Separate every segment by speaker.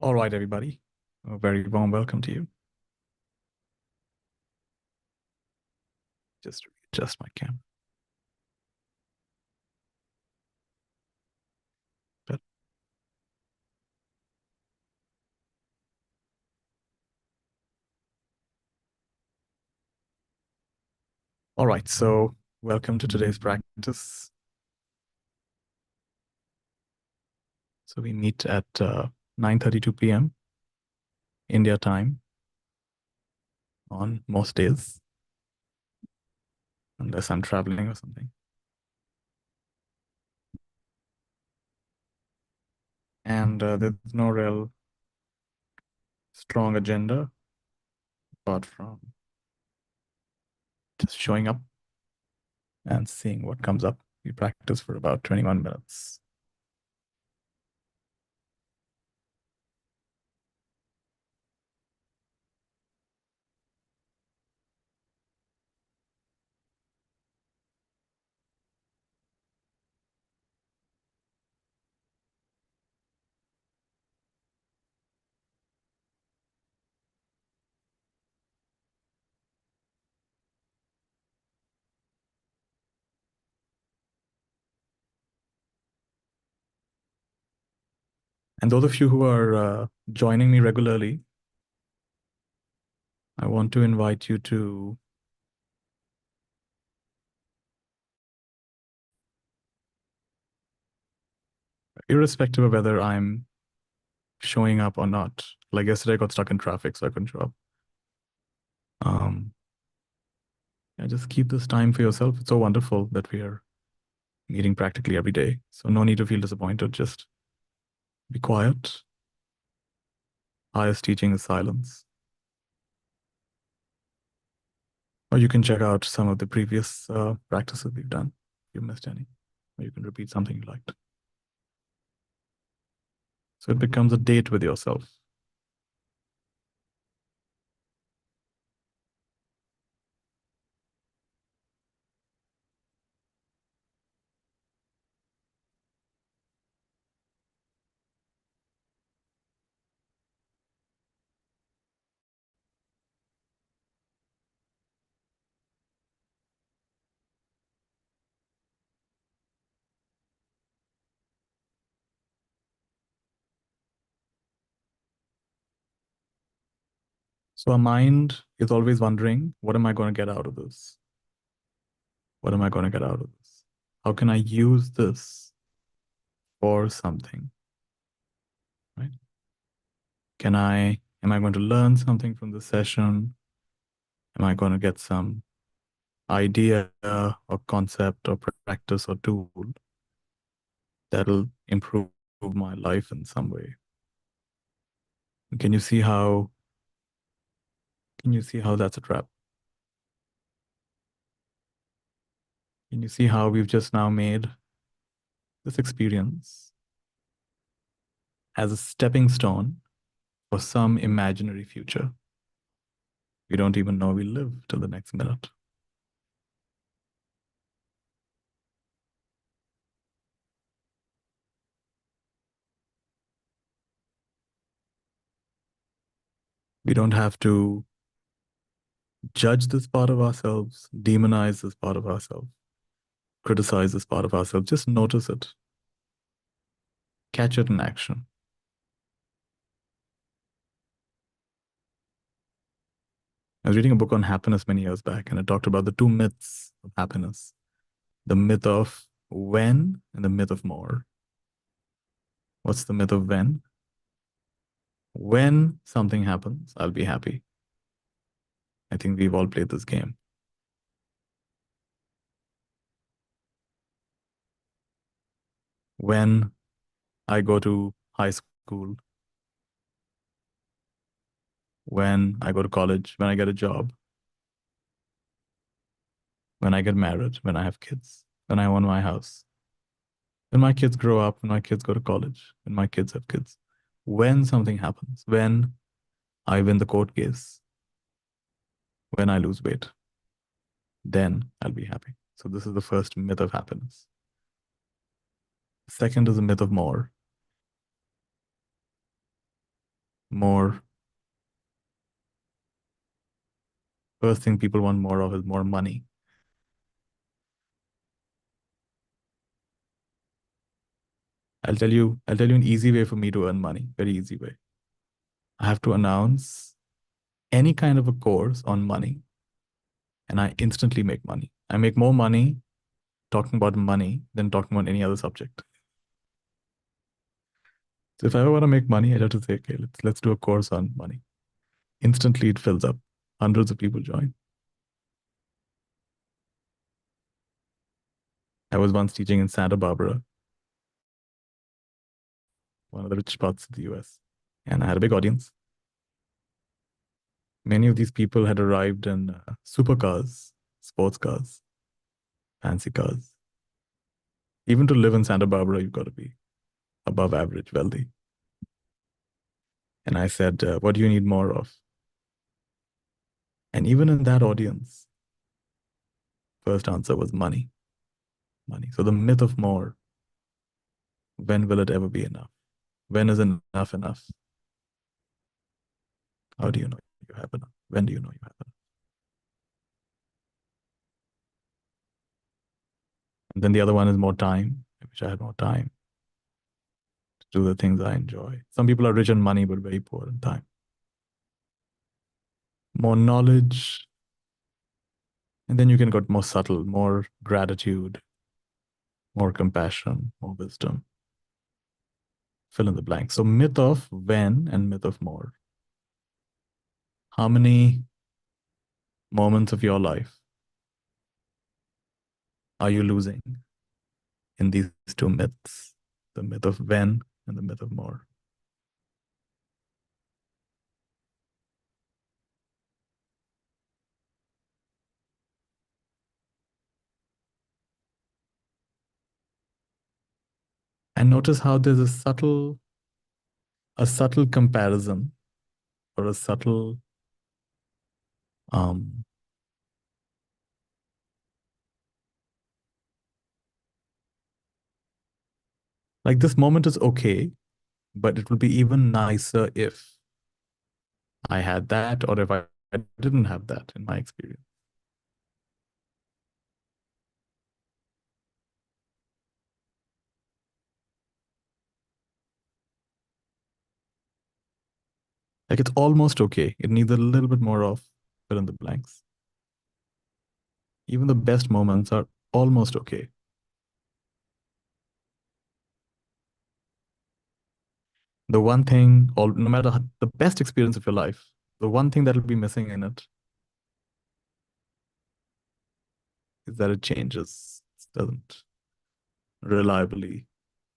Speaker 1: All right, everybody. A very warm welcome to you. Just adjust my camera. But all right, so welcome to today's practice. So we meet at 9:32 p.m. India time on most days, unless I'm traveling or something. And there's no real strong agenda apart from just showing up and seeing what comes up. We practice for about 21 minutes. And those of you who are joining me regularly, I want to invite you to irrespective of whether I'm showing up or not. Like yesterday, I got stuck in traffic, so I couldn't show up. Yeah, just keep this time for yourself. It's so wonderful that we are meeting practically every day. So no need to feel disappointed. Just be quiet. Highest teaching is silence. Or you can check out some of the previous practices we've done if you missed any. Or you can repeat something you liked. So it becomes a date with yourself. So our mind is always wondering, what am I going to get out of this? What am I going to get out of this? How can I use this for something? Right? Am I going to learn something from this session? Am I going to get some idea or concept or practice or tool that'll improve my life in some way? Can you see how that's a trap? Can you see how we've just now made this experience as a stepping stone for some imaginary future? We don't even know we live till the next minute. We don't have to judge this part of ourselves, demonize this part of ourselves, criticize this part of ourselves. Just notice it, catch it in action. I was reading a book on happiness many years back, and it talked about the two myths of happiness: the myth of when and the myth of more. What's the myth of when? When something happens, I'll be happy. I think we've all played this game. When I go to high school, when I go to college, when I get a job, when I get married, when I have kids, when I own my house, when my kids grow up, when my kids go to college, when my kids have kids, when something happens, when I win the court case, when I lose weight, then I'll be happy. So this is the first myth of happiness. Second is the myth of more. more, first thing people want more of is more money. I'll tell you an easy way for me to earn money. Very easy way. I have to announce any kind of a course on money and I instantly make money. I make more money talking about money than talking about any other subject. So if I ever want to make money, I have to say, okay, let's do a course on money. Instantly it fills up. Hundreds of people join. I was once teaching in Santa Barbara, one of the rich parts of the US, and I had a big audience. Many of these people had arrived in supercars, sports cars, fancy cars. Even to live in Santa Barbara, you've got to be above average wealthy. And I said, what do you need more of? And even in that audience, first answer was money. Money. So the myth of more, when will it ever be enough? When is enough enough? How do you know you have enough? When do you know you have enough? And then the other one is more time. I wish I had more time to do the things I enjoy. Some people are rich in money, but very poor in time. More knowledge. And then you can get more subtle, more gratitude, more compassion, more wisdom. Fill in the blank. So myth of when and myth of more. How many moments of your life are you losing in these two myths? The myth of when and the myth of more. And notice how there's a subtle comparison or a subtle um like this moment is okay, but it would be even nicer if I had that or if I didn't have that in my experience. Like it's almost okay. It needs a little bit more of fill in the blanks. Even the best moments are almost okay. The one thing, no matter the best experience of your life, the one thing that will be missing in it is that it changes. It doesn't reliably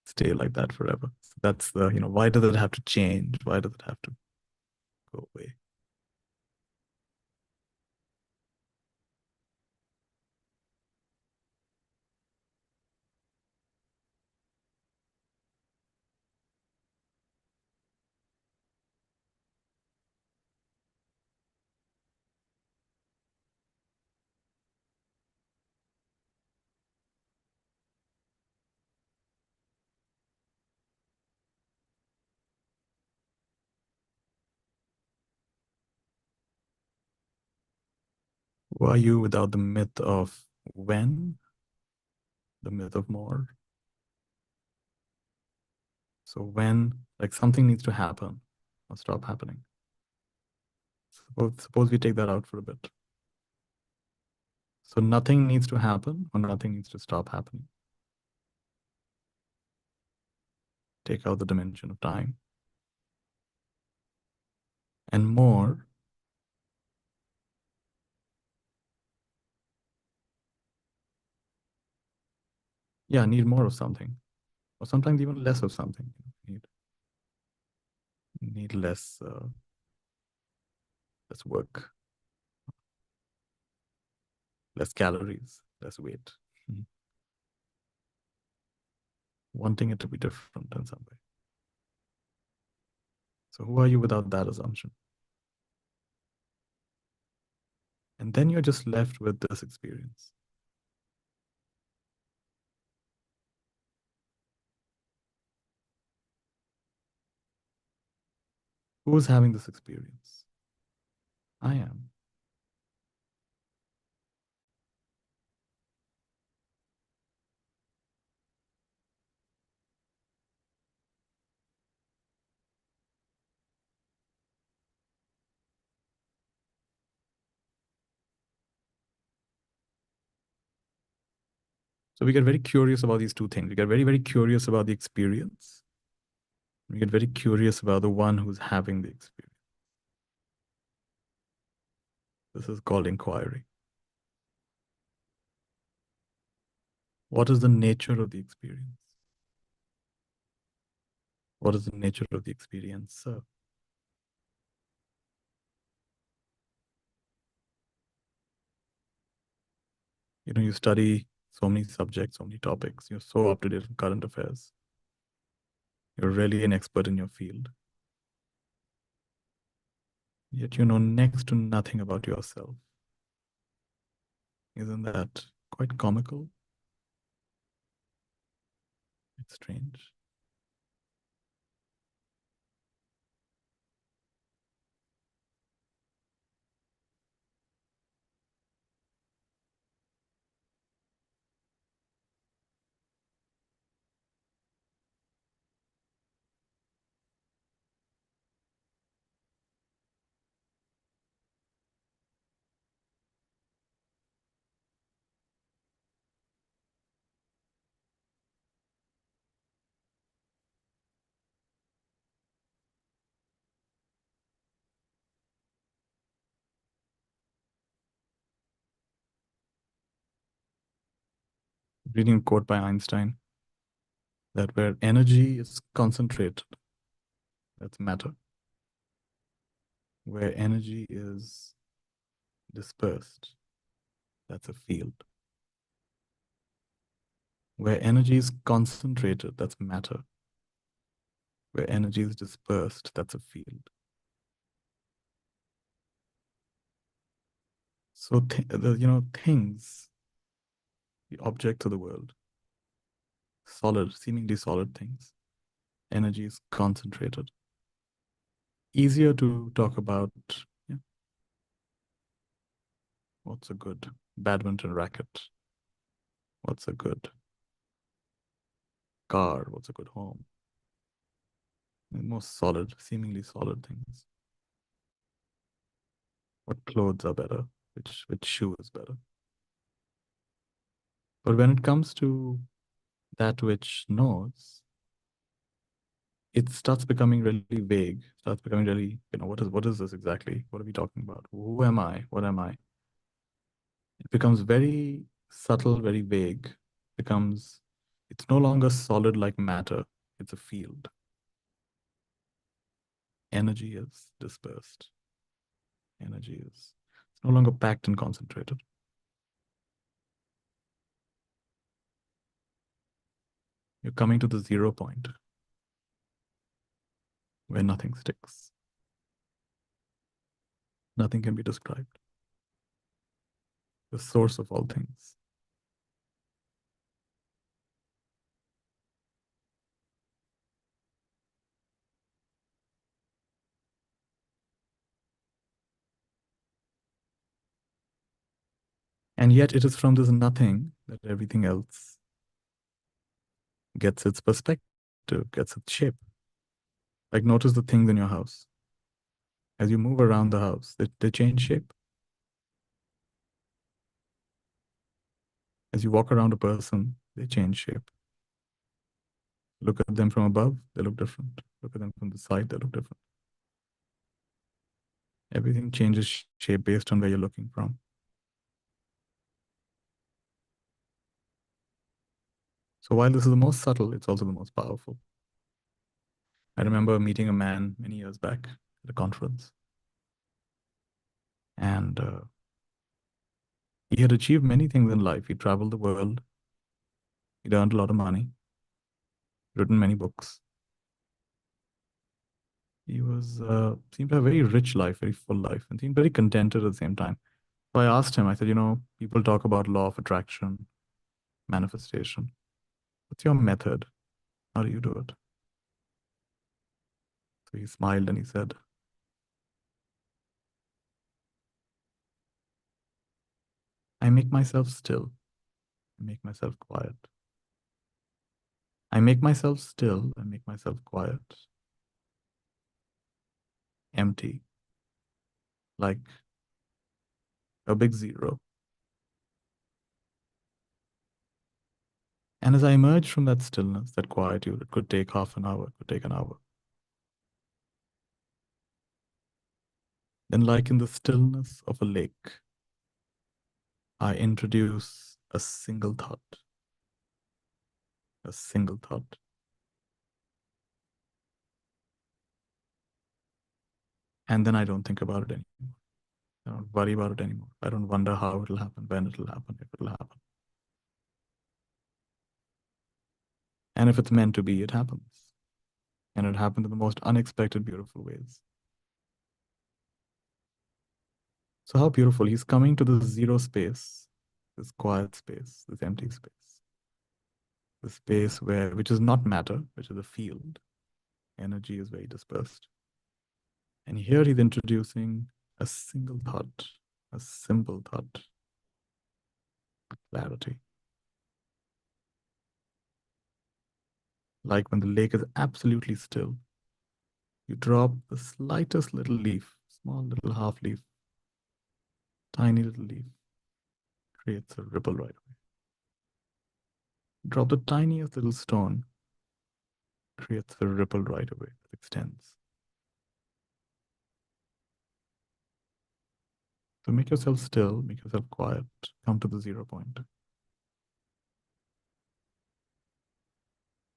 Speaker 1: stay like that forever. So that's why does it have to change? Why does it have to go away? Who are you without the myth of when, the myth of more? So when, like something needs to happen or stop happening. Suppose we take that out for a bit. So nothing needs to happen or nothing needs to stop happening. Take out the dimension of time. And more, yeah, need more of something. Or sometimes even less of something. Need less work, less calories, less weight. Mhm. Wanting it to be different in some way. So who are you without that assumption? And then you're just left with this experience. Who's having this experience? I am. So we get very curious about these two things. We get very, very curious about the experience. We get very curious about the one who's having the experience. This is called inquiry. What is the nature of the experience? What is the nature of the experience? So, you study so many subjects, so many topics. You're so up to date on current affairs. You're really an expert in your field. Yet you know next to nothing about yourself. Isn't that quite comical? It's strange. Reading a quote by Einstein that where energy is concentrated, that's matter. Where energy is dispersed, that's a field. Where energy is concentrated, that's matter. Where energy is dispersed, that's a field. So, things, the objects of the world, solid, seemingly solid things, energy is concentrated. Easier to talk about, yeah, what's a good badminton racket? What's a good car? What's a good home? The most solid, seemingly solid things. What clothes are better? Which shoe is better? But when it comes to that which knows, it starts becoming really vague, starts becoming really, what is this exactly? What are we talking about? Who am I? What am I? It becomes very subtle, very vague. Becomes, it's no longer solid like matter. It's a field. Energy is dispersed. Energy is, it's no longer packed and concentrated. You're coming to the 0 point where nothing sticks. Nothing can be described. The source of all things. And yet it is from this nothing that everything else gets its perspective, gets its shape. Like notice the things in your house. As you move around the house, they change shape. As you walk around a person, they change shape. Look at them from above, they look different. Look at them from the side, they look different. Everything changes shape based on where you're looking from. So while this is the most subtle, it's also the most powerful. I remember meeting a man many years back at a conference, and he had achieved many things in life. He traveled the world, he'd earned a lot of money, written many books. He was seemed to have a very rich life, very full life, and seemed very contented at the same time. So I asked him, I said, people talk about law of attraction, manifestation. What's your method? How do you do it? So he smiled and he said, I make myself still. I make myself quiet. I make myself still. I make myself quiet. Empty, like a big zero. And as I emerge from that stillness, that quietude, it could take half an hour, it could take an hour. Then, like in the stillness of a lake, I introduce a single thought, a single thought. And then I don't think about it anymore. I don't worry about it anymore. I don't wonder how it'll happen, when it'll happen, if it'll happen. And if it's meant to be, it happens. And it happens in the most unexpected, beautiful ways. So, how beautiful. He's coming to this zero space, this quiet space, this empty space, the space which is not matter, which is a field. Energy is very dispersed. And here he's introducing a single thought, a simple thought, clarity. Like when the lake is absolutely still, you drop the slightest little leaf, small little half leaf, tiny little leaf, creates a ripple right away. Drop the tiniest little stone, creates a ripple right away that extends. So make yourself still, make yourself quiet, come to the 0 point.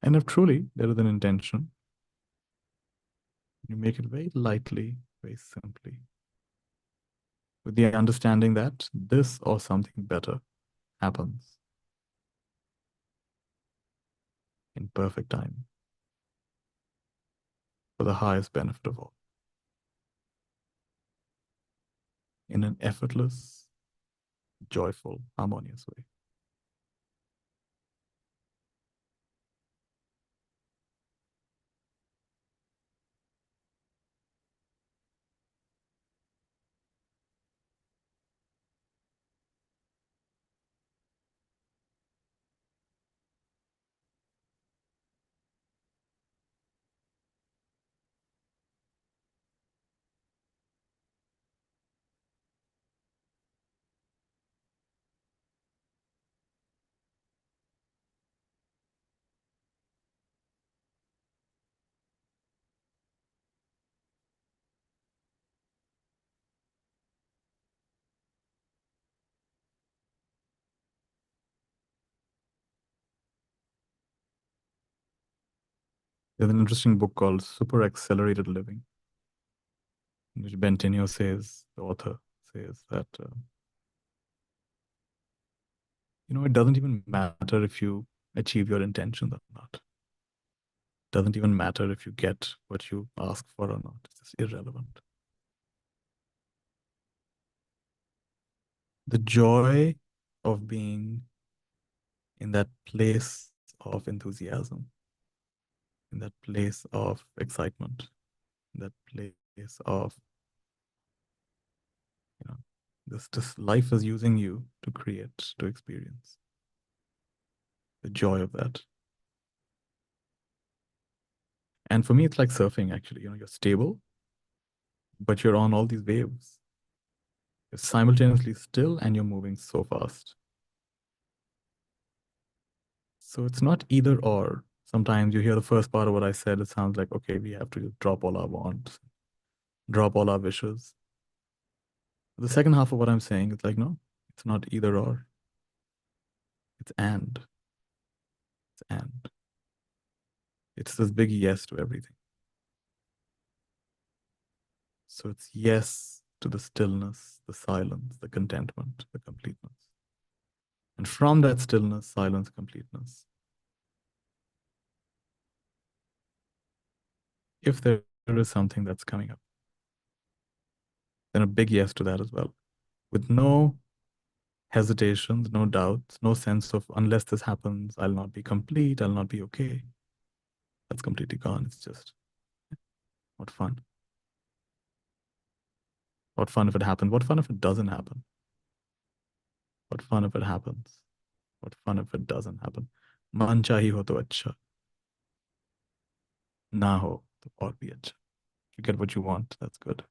Speaker 1: And if truly there is an intention, you make it very lightly, very simply, with the understanding that this or something better happens in perfect time for the highest benefit of all, in an effortless, joyful, harmonious way. There's an interesting book called Super Accelerated Living, in which Bentinho says, the author says that, it doesn't even matter if you achieve your intentions or not. It doesn't even matter if you get what you ask for or not. It's just irrelevant. The joy of being in that place of enthusiasm, in that place of excitement, in that place of, you know, this life is using you to create, to experience. The joy of that. And for me, it's like surfing, actually. You're stable, but you're on all these waves. You're simultaneously still and you're moving so fast. So it's not either or. Sometimes you hear the first part of what I said, it sounds like, okay, we have to just drop all our wants, drop all our wishes. The second half of what I'm saying is like, no, it's not either or. It's and. It's and. It's this big yes to everything. So it's yes to the stillness, the silence, the contentment, the completeness. And from that stillness, silence, completeness, if there is something that's coming up, then a big yes to that as well. With no hesitations, no doubts, no sense of unless this happens, I'll not be complete, I'll not be okay. That's completely gone. It's just, what fun. What fun if it happened? What fun if it doesn't happen? What fun if it happens? What fun if it doesn't happen? मन चाहिए हो तो अच्छा, ना हो तो और भी अच्छा. If you get what you want, that's good.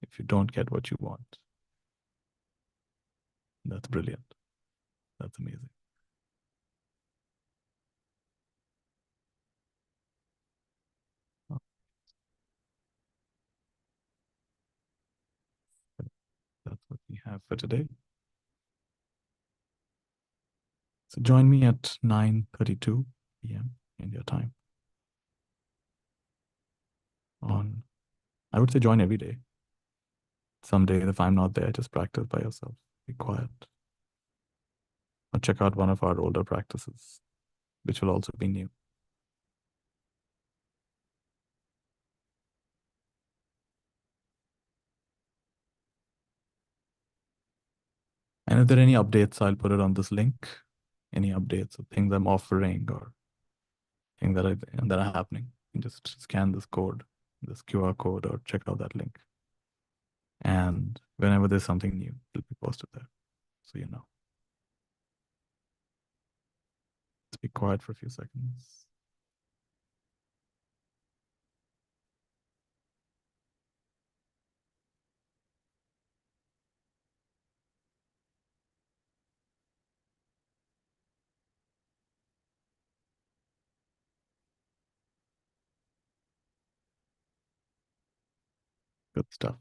Speaker 1: If you don't get what you want, that's brilliant. That's amazing. Oh, that's what we have for today. So join me at 9:32 p.m. India time on, I would say join every day. Some days, if I'm not there, just practice by yourself. Be quiet. Or check out one of our older practices, which will also be new. And if there are any updates, I'll put it on this link. Any updates of things I'm offering or things that are happening. You just scan this code, this QR code, or check out that link. And whenever there's something new, it'll be posted there. So you know. Let's be quiet for a few seconds. Good stuff.